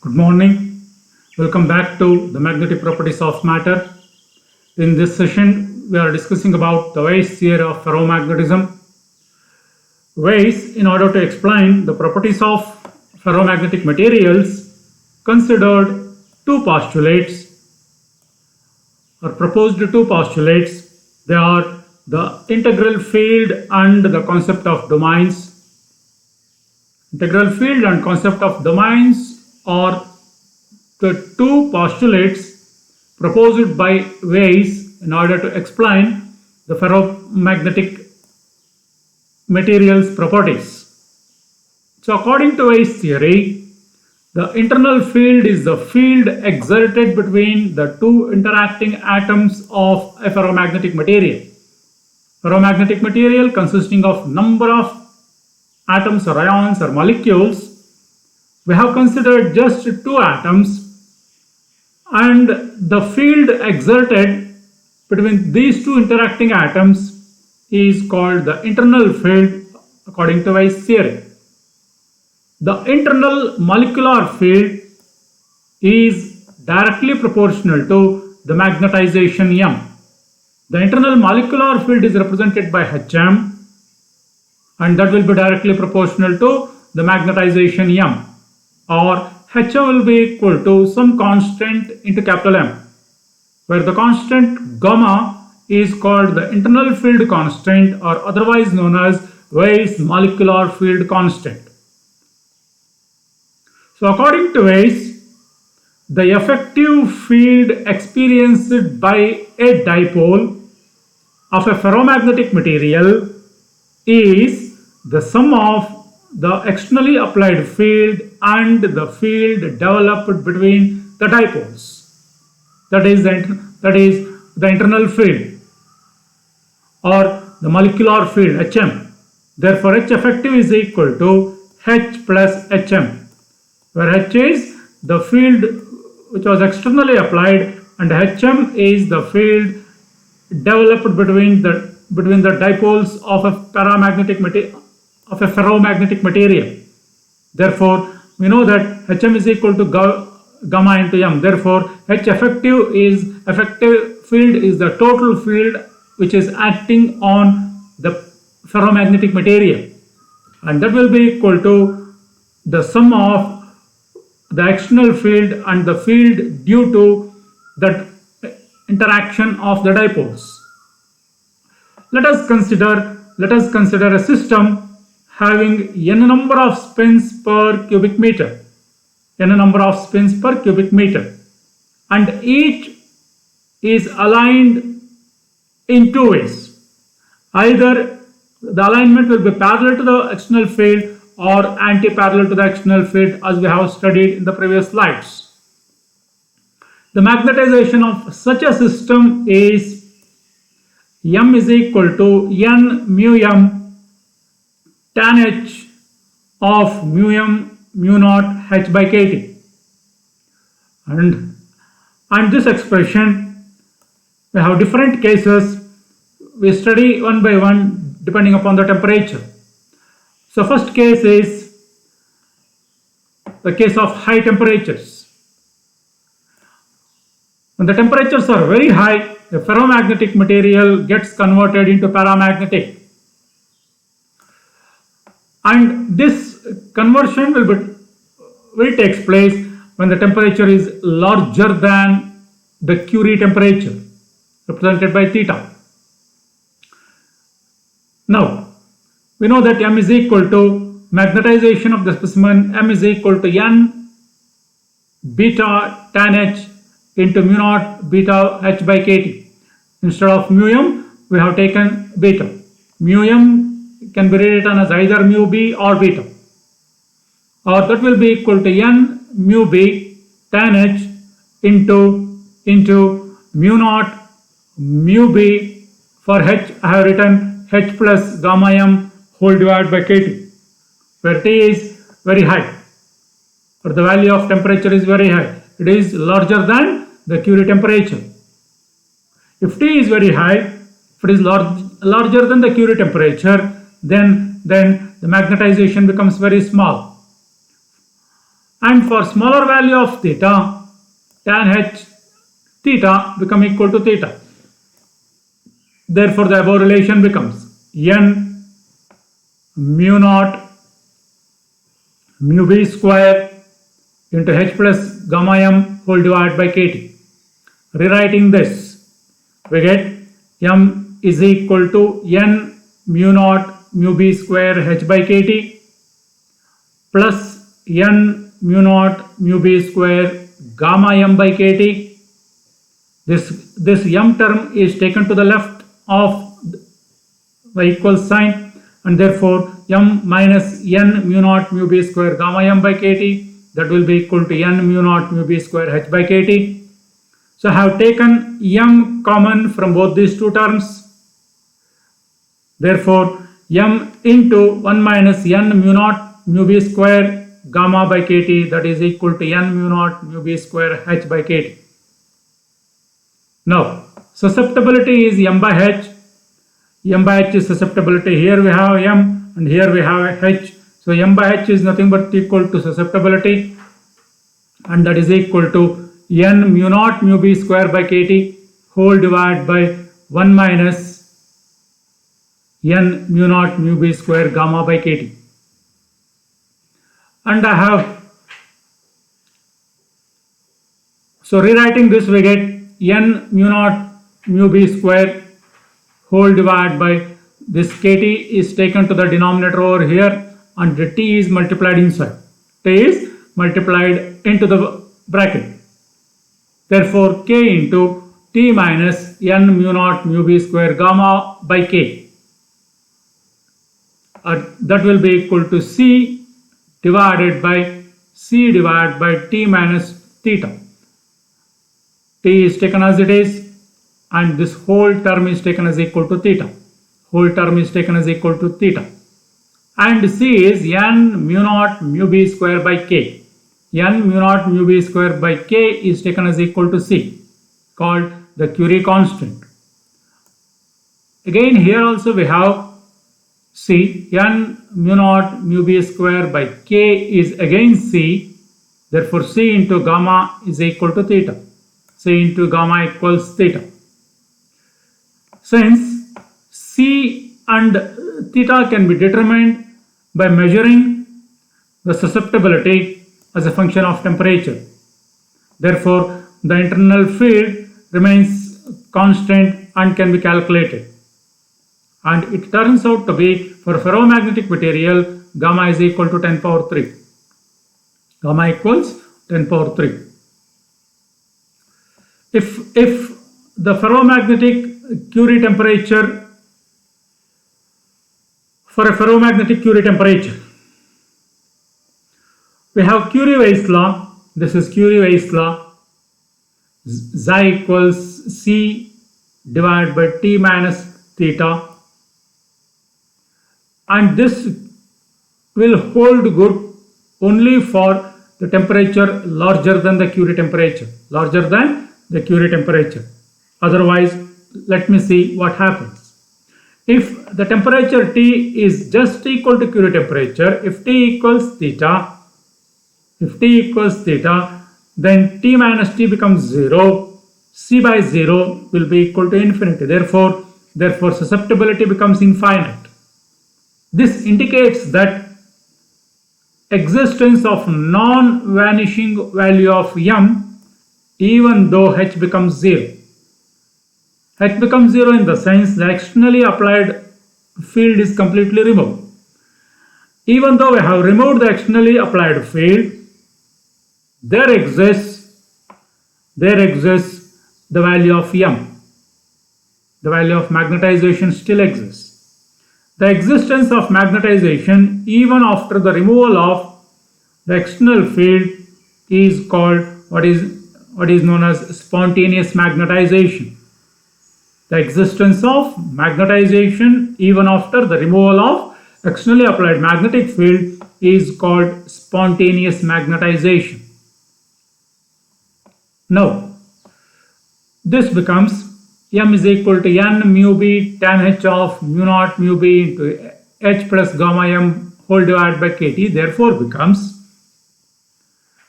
Good morning. Welcome back to the magnetic properties of matter. In this session, we are discussing about the Weiss theory of ferromagnetism. Weiss, in order to explain the properties of ferromagnetic materials, considered two postulates or proposed two postulates. They are the integral field and the concept of domains. Integral field and concept of domains are the two postulates proposed by Weiss in order to explain the ferromagnetic materials properties. So according to Weiss theory, the internal field is the field exerted between the two interacting atoms of a ferromagnetic material. Ferromagnetic material consisting of number of atoms or ions or molecules. We have considered just two atoms, and the field exerted between these two interacting atoms is called the internal field according to Weiss theory. The internal molecular field is directly proportional to the magnetization M. The internal molecular field is represented by Hm, and that will be directly proportional to the magnetization M, or Hm will be equal to some constant into capital M, where the constant gamma is called the internal field constant, or otherwise known as Weiss molecular field constant. So according to Weiss, the effective field experienced by a dipole of a ferromagnetic material is the sum of the externally applied field and the field developed between the dipoles. That is the internal field or the molecular field Hm. Therefore, H effective is equal to H plus Hm, where H is the field which was externally applied and Hm is the field developed between the dipoles of a ferromagnetic material. Therefore, we know that Hm is equal to gamma into M. Therefore, H effective field is the total field which is acting on the ferromagnetic material, and that will be equal to the sum of the external field and the field due to the interaction of the dipoles. Let us consider a system having n number of spins per cubic meter, and each is aligned in two ways. Either the alignment will be parallel to the external field or anti-parallel to the external field, as we have studied in the previous slides. The magnetization of such a system is M is equal to N mu M tan H of mu M mu naught H by kT. And this expression, we have different cases. We study one by one depending upon the temperature. So first case is the case of high temperatures. When the temperatures are very high, the ferromagnetic material gets converted into paramagnetic, and this conversion will take place when the temperature is larger than the Curie temperature, represented by theta. Now, we know that M is equal to magnetization of the specimen. M is equal to N beta tan H into mu naught beta H by kT. Instead of mu M, we have taken beta. Mu M can be rewritten as either mu B or beta, or that will be equal to N mu B tan H into mu naught mu B. For H, I have written H plus gamma M whole divided by kT, where T is very high, or the value of temperature is very high. It is larger than the Curie temperature. If T is very high, if it is larger than the Curie temperature, then the magnetization becomes very small. And for smaller value of theta, tan h theta become equal to theta. Therefore, the above relation becomes n mu naught mu b square into h plus gamma m whole divided by kt. Rewriting this, we get m is equal to n mu naught mu b square h by kt plus n mu naught mu b square gamma m by kt. This m term is taken to the left of the equal sign, and therefore m minus n mu naught mu b square gamma m by kt, that will be equal to n mu naught mu b square h by kt. So I have taken m common from both these two terms. Therefore m into 1 minus n mu naught mu b square gamma by kt, that is equal to n mu naught mu b square h by kt. Now susceptibility is m by h. M by h is susceptibility. Here we have m and here we have h. So m by h is nothing but equal to susceptibility, and that is equal to n mu naught mu b square by kt whole divided by 1 minus n mu naught mu b square gamma by kt. And I have, so rewriting this, we get n mu naught mu b square whole divided by this kt is taken to the denominator over here, and the t is multiplied inside. T is multiplied into the bracket. Therefore k into t minus n mu naught mu b square gamma by k, that will be equal to c divided by t minus theta. T is taken as it is, and this whole term is taken as equal to theta. Whole term is taken as equal to theta. And c is n mu naught mu b square by k. N mu naught mu b square by k is taken as equal to c, called the Curie constant. Again here also we have c, n mu naught mu b square by k is again c. Therefore c into gamma is equal to theta. C into gamma equals theta. Since c and theta can be determined by measuring the susceptibility as a function of temperature, therefore the internal field remains constant and can be calculated. And it turns out to be, for ferromagnetic material, gamma is equal to 10 power 3. Gamma equals 10 power 3. If the ferromagnetic Curie temperature, for a ferromagnetic Curie temperature, we have Curie-Weiss law. This is Curie-Weiss law. Xi equals c divided by t minus theta, and this will hold good only for the temperature larger than the Curie temperature. Larger than the Curie temperature. Otherwise, let me see what happens. If the temperature T is just equal to Curie temperature, if T equals theta, then T minus T becomes 0. C by 0 will be equal to infinity. Therefore susceptibility becomes infinite. This indicates that existence of non-vanishing value of m even though h becomes 0. H becomes 0 in the sense the externally applied field is completely removed. Even though we have removed the externally applied field, there exists the value of m. The value of magnetization still exists. The existence of magnetization even after the removal of the external field is called what is known as spontaneous magnetization. The existence of magnetization even after the removal of externally applied magnetic field is called spontaneous magnetization. Now, this becomes m is equal to n mu b tan h of mu naught mu b into h plus gamma m whole divided by kt. Therefore becomes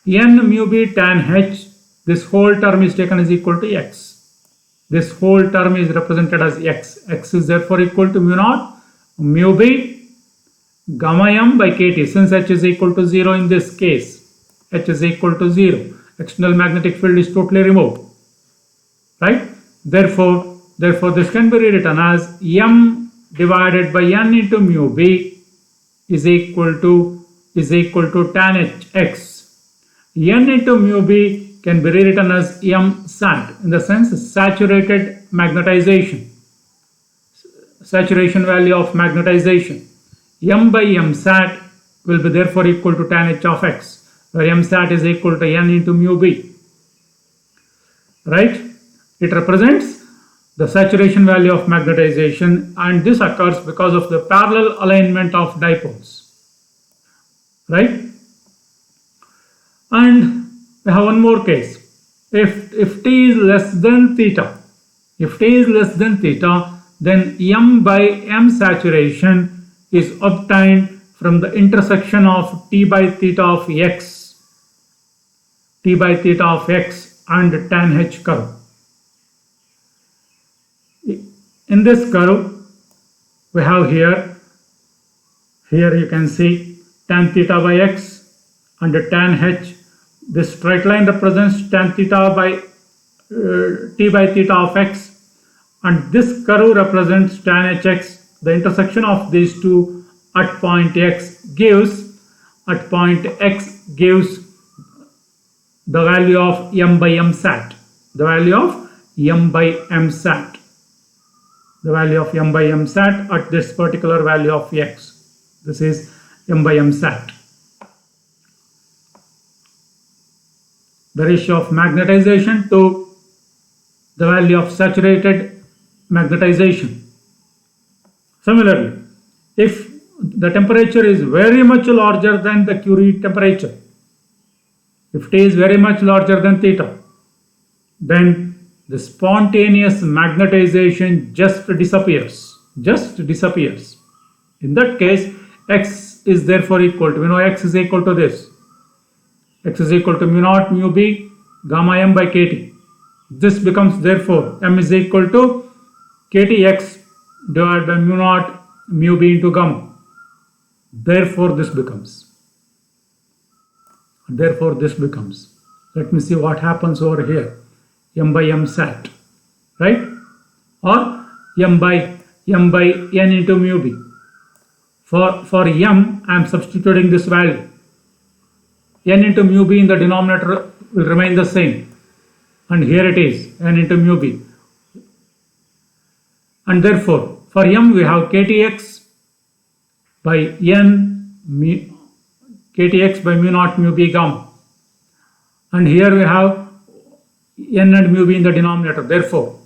n mu b tan h, this whole term is taken as equal to x. This whole term is represented as x. X is therefore equal to mu naught mu b gamma m by kt. Since h is equal to 0 in this case, h is equal to 0. External magnetic field is totally removed. Right? Therefore, this can be rewritten as m divided by n into mu b is equal to tan hx. N into mu b can be rewritten as m sat, in the sense saturated magnetization, saturation value of magnetization. M by m sat will be therefore equal to tan h of x, where m sat is equal to n into mu b. Right? It represents the saturation value of magnetization, and this occurs because of the parallel alignment of dipoles. Right? And we have one more case. If t is less than theta, then m by m saturation is obtained from the intersection of t by theta of x and tan h curve. In this curve, we have here you can see tan theta by x and tan h. This straight line represents tan theta by t by theta of x, and this curve represents tan hx. The intersection of these two at point x gives the value of m by m sat. The value of m by m sat at this particular value of x. This is m by m sat. The ratio of magnetization to the value of saturated magnetization. Similarly, if the temperature is very much larger than the Curie temperature, if T is very much larger than theta, then the spontaneous magnetization just disappears. In that case, x is therefore equal to, we know x is equal to this. X is equal to mu naught mu b gamma m by kt. This becomes therefore m is equal to ktx divided by mu naught mu b into gamma. Therefore this becomes. Let me see what happens over here. M by m sat, right? Or m by n into mu b. For m, I am substituting this value. N into mu b in the denominator will remain the same, and here it is n into mu b, and therefore for m we have ktx by mu naught mu b gamma, and here we have n and mu b in the denominator. Therefore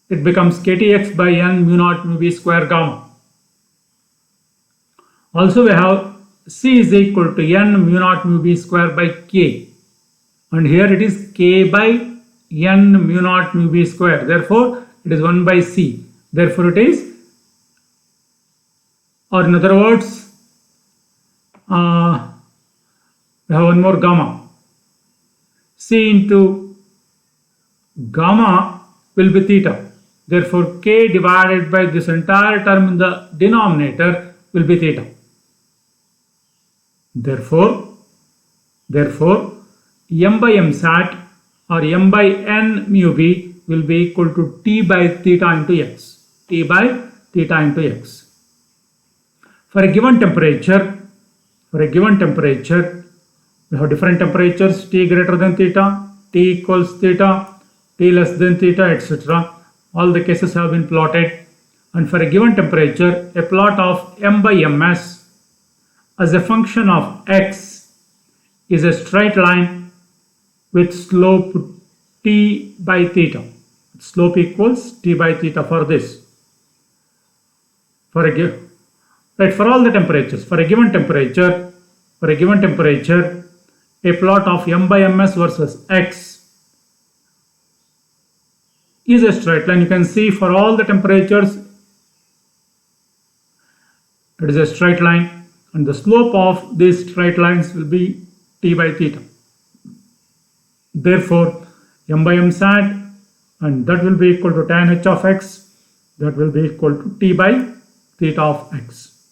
it becomes ktx by n mu naught mu b square gamma. Also we have C is equal to n mu naught mu b square by k, and here it is k by n mu naught mu b square. Therefore it is 1 by c. Therefore it is, or in other words, we have one more gamma. C into gamma will be theta. Therefore k divided by this entire term in the denominator will be theta. Therefore m by m sat or m by n mu b will be equal to t by theta into x. For a given temperature, we have different temperatures: T greater than theta, T equals theta, T less than theta, etc. All the cases have been plotted, and for a given temperature, a plot of m by ms as a function of x is a straight line with slope t by theta. Slope equals t by theta for this. For all the temperatures, for a given temperature, a plot of m by ms versus x is a straight line. You can see for all the temperatures it is a straight line, and the slope of these straight lines will be t by theta. Therefore, m by m sat, and that will be equal to tan h of x, that will be equal to t by theta of x.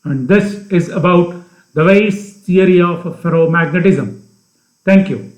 And this is about the Weis theory of ferromagnetism. Thank you.